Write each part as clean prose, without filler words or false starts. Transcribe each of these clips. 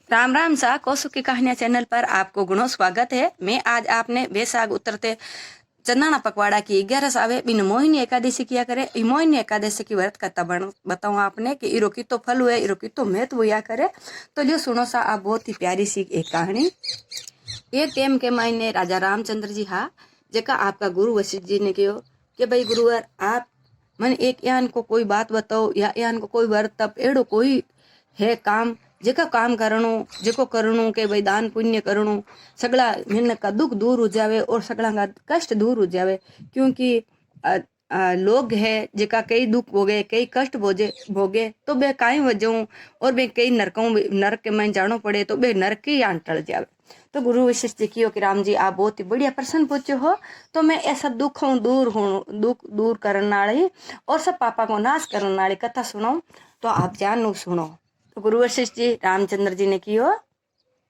राम राम सा कौसुक की कहानियां चैनल पर आपको गुणों स्वागत है। मैं आज आपने वैशाख उतरते चंदाना पकवाड़ा की 11 आवे बिन मोहिनी एकादशी किया करे। मोहिनी एकादशी की व्रत कथा बताऊँ आपने कि इरो की तो फल हुए, इरो की तो महत्व हुआ करे। तो लियो सुनो सा आप बहुत ही प्यारी सी एक कहानी। एक टाइम के मायने राजा रामचंद्र जी हाँ जेका आपका गुरु वशिष्ठ जी ने कहो कि भाई गुरुवर आप मन एक यान को कोई बात बताओ या यान को कोई व्रत तप एड़ो कोई है काम जेका काम करणो जेको करणो के भाई दान पुण्य करणो सगला मिन का दुख दूर हो जावे और सगला का कष्ट दूर हो जावे। क्योंकि लोग है जेका कई दुख भोगे कई कष्ट भोगे तो बे काई वजह और बे कई नरक के मन जानो पड़े तो बे नरक ही यान टल जावे। तो गुरु वशिष्ठ जी की कि राम जी आप बहुत ही बढ़िया प्रसन्न पूछे हो तो मैं ऐसा दुख दूर करने वाली और सब पापा को नाश करने वाली कथा सुनाऊं तो आप जानो सुनो। तो गुरु वशिष्ठ जी रामचंद्र जी ने कियो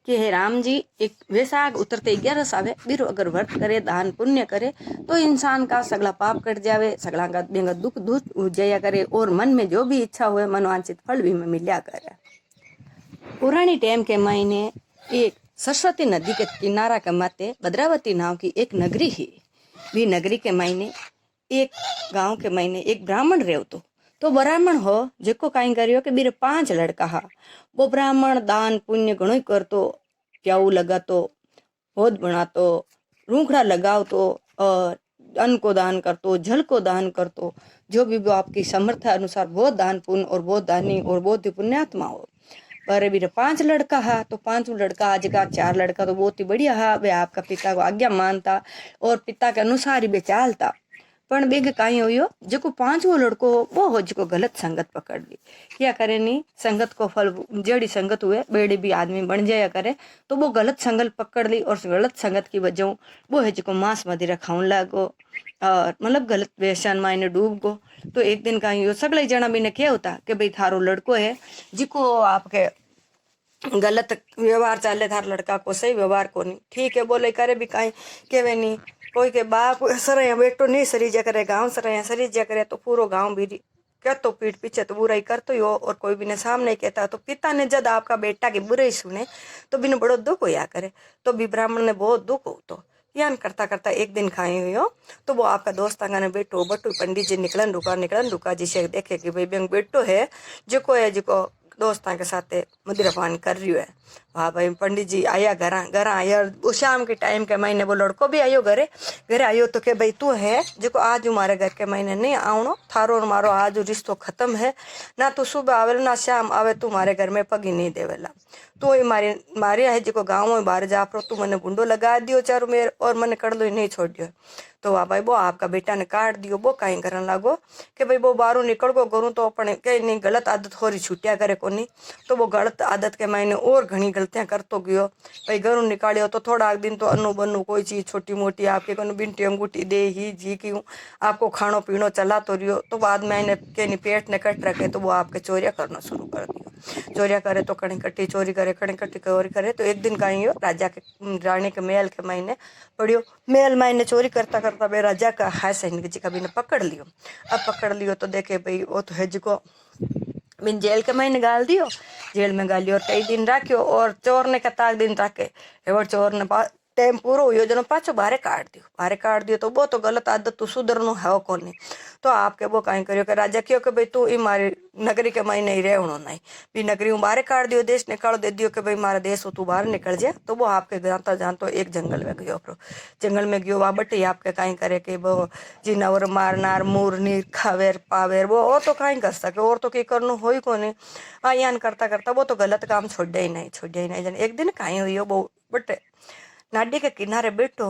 कि हे राम जी एक वैशाख उतरते 11 आवे बिरो अगर व्रत करे दान पुण्य करे तो इंसान का सगला पाप कट जावे, सगला का बेंगा दुख दूर हो जाया करे और मन में जो भी इच्छा हुए मनोवांछित फल भी मिल्या करे। पुरानी टाइम के महीने एक सरस्वती नदी के किनारा के माते भद्रावती नाव की एक नगरी ही। भी नगरी के महीने एक गांव के महीने एक ब्राह्मण रहतो। तो ब्राह्मण हो जेको काई करियो कि बीरे 5 लड़का हा। वो ब्राह्मण दान पुण्य घणो करतो, प्याऊ लगातो, होद बनातो, रूखड़ा लगावतो और अन्न को दान करतो, जल को दान करतो, जो भी वो आपकी समर्थ अनुसार बहुत दान पुण्य और बहुत दानी और बहुत ही पुण्यात्मा हो। पर भी 5 लड़का हा तो 5 लड़का आज का 4 लड़का तो बहुत ही बढ़िया हा। वे आपका पिता को आज्ञा मानता और पिता के अनुसार ही वे चालता। पण बेग काई होयो जो 5वो लड़को वो हो जो गलत संगत पकड़ ली। क्या करे नी संगत को फल जड़ी संगत हुए बेड़ी भी आदमी बन जाया करे। तो वो गलत संगत पकड़ ली और गलत संगत की वजह वो है जो मांस मदिरा खाऊं लागो और मतलब गलत व्यसन में इन्हें डूब गो। तो एक दिन का यो सगले जना भी ने क्या होता कि भाई थारो लड़को है जिको आपके गलत व्यवहार चाले थार लड़का को सही व्यवहार को नहीं ठीक है बोले करे भी काई केवे नहीं कोई के बाप सरया बेटो नहीं सरीजा करे गांव सरया सरीजा करे तो पूरो गांव भी क्या तो पीठ पीछे तो बुराई करते ही हो और कोई भी ने सामने कहता तो पिता ने जब आपका बेटा की बुराई सुने तो बिन बड़ो दुख होया करे। तो भी ब्राह्मण ने बहुत दुख हो तो यान करता करता एक दिन खाई हुई हो तो वो आपका दोस्त ने बेटो बटू पंडित जी निकलन रुका जी से देखे कि भाई बेंग बेटो है जो दोस्तों के साथ मदिरा पान कर रही है। हाँ भाई पंडित जी आया घर आया वो शाम के टाइम के महीने वो लड़को भी आयो घरे आयो तो के भाई तू है जो आज हमारे घर के महीने नहीं आवनो थारो और मारो आज रिश्तो खत्म है ना तू सुबह आवेला ना शाम आवे तू हमारे घर में पगी नहीं देवेला। तो ये मारे है जो गाँव में बाहर जा तू मैंने गुंडो लगा दियो चारू मेर और मैंने कड़लो ही नहीं छोड़ियो। तो वाह भाई वो आपका बेटा ने काट दियो वो कहीं करने लागो कि भाई वो बारू निकल गो करूँ तो अपने कहीं नहीं गलत आदत हो रही छुट्टिया करे कोनी। तो वो गलत आदत के मायने और घनी गलतियाँ करतो गयो भाई घरों निकालियो तो थोड़ा दिन तो अनु बनु कोई चीज़ छोटी मोटी आपके को बिंटी अंगूठी दे ही जी क्यों आपको खानो पीनो चला तो रियो। तो बाद में इन्हें के पेट ने कट रखे तो वो आपके चोरिया करना शुरू कर दियो। चोरिया करे तो कड़ी कट्टी चोरी करे कड़ी कट्टी चोरी करे। तो एक दिन कहीं राजा के रानी के महल के मायने पड़ियो महल मायने चोरी करता करता भाई राजा का हाय सैनिक जी का भी ने पकड़ लियो। अब पकड़ लियो तो देखे भाई वो तो है जिको बिन जेल के महीने गाल दियो जेल में गालियो और कई दिन राख्यो और चोर ने कताक दिन राखे एवं चोर ने टाइम पूरो हुयो जनो पाछो बारे काट दियो तो वो तो गलत आदत तू सुधरनो है कोनी। तो आपके वो कहीं करियो कि राजा क्यों कि भाई तू ई मारी नगरी के महीने ही रहनो नहीं भी नगरी हूँ बाहर काट दियो देश निकाल दे दियो कि भाई मारा देश हो तू बाहर निकल जाए। तो वो आपके जानता एक जंगल में गयो जंगल में गयो वहाँ बटे आपके कहीं करे कि वो जिनावर मारनार मूरनी खावेर पावेर वो तो कहीं कर सके और तो कहीं करनो हो ही कोनी। यान करता करता वो तो गलत काम छोड़े ही नहीं जन एक दिन कहीं हुई वो बटे नाडी के किनारे बैठो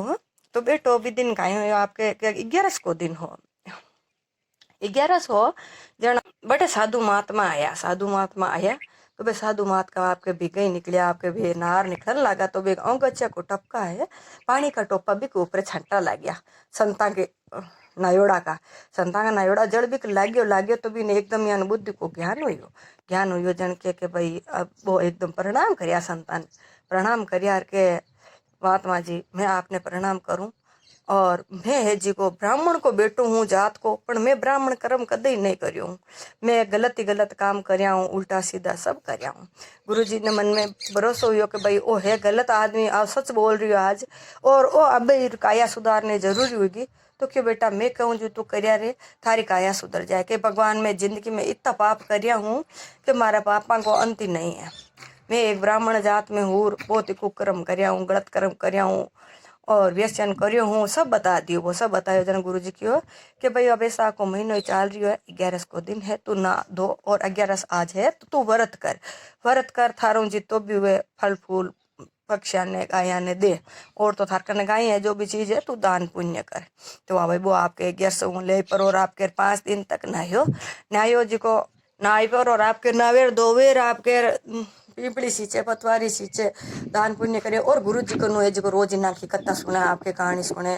तो बैठो भी दिन कहीं हुई आपके 11 को दिन हो 11 हो जन बटे साधु महात्मा आया तो बे साधु महात्मा आपके भीगे ही निकलिया आपके भी नार निकलने लगा तो बे अंगच्चा को टपका है पानी का टोपा भी के ऊपर छंटा लग गया संता के नायोड़ा का जड़ भी लाग्यो तो भी एकदम यान बुद्धि को ज्ञान हुई जन के भाई अब वो एकदम प्रणाम करिया संतान प्रणाम करिया के महात्मा जी मैं आपने प्रणाम करूं और मैं है जी को ब्राह्मण को बेटो हूँ जात को, पण मैं ब्राह्मण कर्म कदे नहीं करियो हूँ। मैं गलत ही गलत काम करया हूँ, उल्टा सीधा सब करया हूँ। गुरुजी ने मन में भरोसा हुआ कि भाई ओ है गलत आदमी, आप सच बोल रही हो आज, और ओ अब काया सुधारने जरूरी होगी। तो क्यों बेटा मैं कहूँ जो तू करया रे, थारी काया सुधर जाए। कि भगवान मैं जिंदगी में इतना पाप करया हूँ कि मारा पापा को अंत ही नहीं है। मैं एक ब्राह्मण जात में हूँ, बहुत ही कुकर्म करया हूँ, गलत कर्म करया हूँ और व्यसन करियो हूँ, सब बता दियो। वो सब बतायो जन गुरु जी की कि भाई अब ऐसा को महीनो ही चाल रही है, 11 को दिन है, तू ना धो और 11 आज है तो तू व्रत कर, व्रत कर, थारों जितो भी हुए फल फूल पक्षिया ने गाया ने दे, और तो थार कने गाय है जो भी चीज है तू दान पुण्य कर। तो भाई वो आपके 11 ले पर और आपके 5 दिन तक नहायो जी को नहाई पर, और आपके नावेर दोवेर आपके पीपड़ी सींचे पतवारी सींचे, दान पुण्य करे। और गुरु जी को नो जी को रोज इना की कथा सुने, आपके कहानी सुने,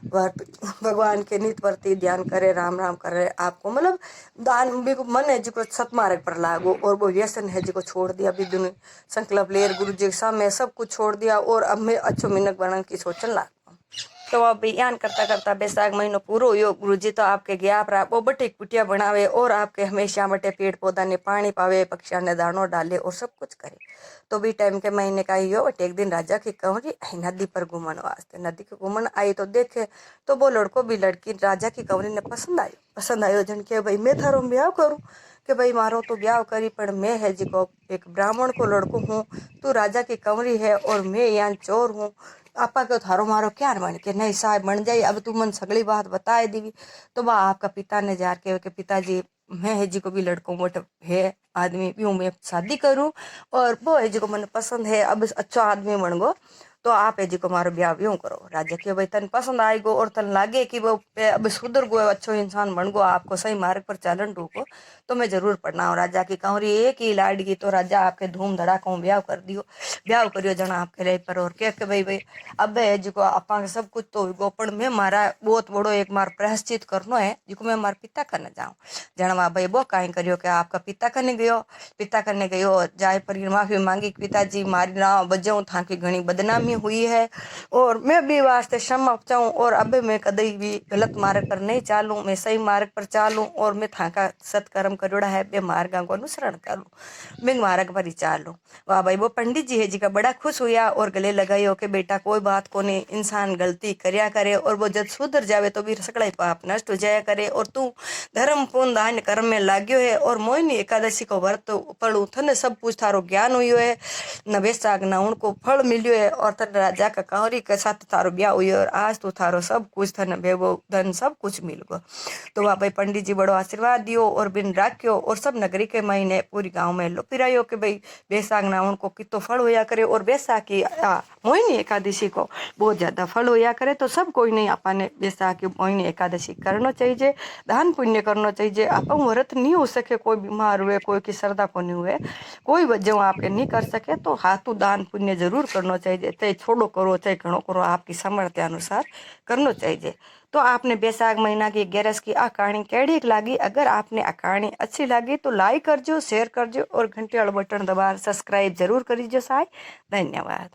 भगवान के नित प्रति ध्यान करे, राम राम करे आपको, मतलब दान भी मन है जी को सतमार्ग पर लागो। और वो व्यसन है जी को छोड़ दिया, भी दुनिया संकल्प लेर गुरु जी के सामने सब कुछ छोड़ दिया, और अब मैं अच्छो मिनक बनने की सोचन लाग। तो अब यान करता करता बैसाख महीनो पूरो हुयो। गुरु जी तो आपके गया पर वो बटे कुटिया बनावे, और आपके हमेशा बटे पेड़ पौधा ने पानी पावे, पक्षिया ने दानो डाले, और सब कुछ करे। तो भी टाइम के महीने का ही हो, बट एक दिन राजा की कंवरी नदी पर घूमन वास्ते, नदी के घूमन आई तो देखे तो वो लड़को भी लड़की राजा की कंवरी ने पसंद आयो जन के भाई मैं थारो ब्याह करूँ। कि भाई मारो तो ब्याह करी, पर मैं है जी को एक ब्राह्मण को लड़को हूँ, तू राजा की कंवरी है और मैं यहाँ चोर हूँ, आपा को थारो मारो क्या बन के नहीं साहब बन जाई, अब तू मन सगली बात बताए दी। तो वह आपका पिता ने जार के पिताजी मैं है जी को भी लड़को मोट है आदमी भी मैं शादी करूं, और वो है जी को मन पसंद है, अब अच्छा आदमी बन गो, तो आप है जी को मारो ब्याह यूं करो। राजा के भाई तन पसंद आई गो और तन लागे कि वो अब सुधर गो, अच्छो इंसान बन गो, आपको सही मार्ग पर चालन डूको, तो मैं जरूर पढ़ना हूँ। राजा की कहूँ एक ही लाडगी, तो राजा आपके धूम धड़ाका ब्याह कर दियो, ब्याह करियो जना आपके लिए पर। और कह के भाई अब है जो आपा सब कुछ तो हो पण मैं मारा बहुत बड़ो एक मार प्रायश्चित करनो है, जो मैं मार पिता करने जाऊँ। जनवा भाई वो कहीं करियो कि आपका पिता करने गयो जाए पर माफी मांगी, पिताजी मारी ना बजाऊँ था कि घनी बदनामी हुई है, और मैं भी वास्ते क्षमा चाहूँ, और अब मैं कदई भी गलत मार्ग पर नहीं चालूँ, मैं सही मार्ग पर चालूँ, और मैं था का सत्कर्म करोड़ा है बे मार्ग को अनुसरण करूँ, मैं मार्ग पर ही चालूँ। वाह भाई वो पंडित जी है जी का बड़ा खुश हुआ और गले लगायो कि बेटा कोई बात को नहीं, इंसान गलती करया करे और वो जब सुधर जावे तो भी सकड़ा पाप नष्ट हो जाया करे। और तू धर्म पुण्य दान कर्म में लाग्यो है, और मोहिनी एकादशी को व्रत पढ़ू थने सब कुछ थारो ज्ञान हुई है, न बैसाख न उनको फल मिलियो है, और तन राजा का कंवरी के साथ थारो ब्याह हुई, और आज तो थारो सब कुछ थन बेबो धन सब कुछ मिल गो। तो वहाँ भाई पंडित जी बड़ो आशीर्वाद दियो और बिन राख्यो, और सब नगरी के महीने पूरी गाँव में लो फिरायो कि भाई बैसाख ना उनको कितो फल होया करे, और बैसाखी मोहिनी एकादशी को बहुत ज़्यादा फल होया करे। तो सब कोई नहीं आपने बैसाखी मोहिनी एकादशी करना चाहिए, दान पुण्य करना चाहिए। आप व्रत नहीं हो सके, कोई बीमार हुए, कोई की श्रद्धा को नहीं हुए, कोई वजह आपके नहीं कर सके, तो हाथों दान पुण्य जरूर करना चाहिए, चाहे छोड़ो करो चाहे घणो करो, आपकी सामर्थ्य अनुसार करना चाहिए। तो आपने बैसाख महीना की 11 की आ कहानी कैडी लागी? अगर आपने आ कहानी अच्छी लगी तो लाइक करजो, शेयर करजो, और घंटी वाला बटन दबा सब्सक्राइब जरूर करीजो साहब। धन्यवाद।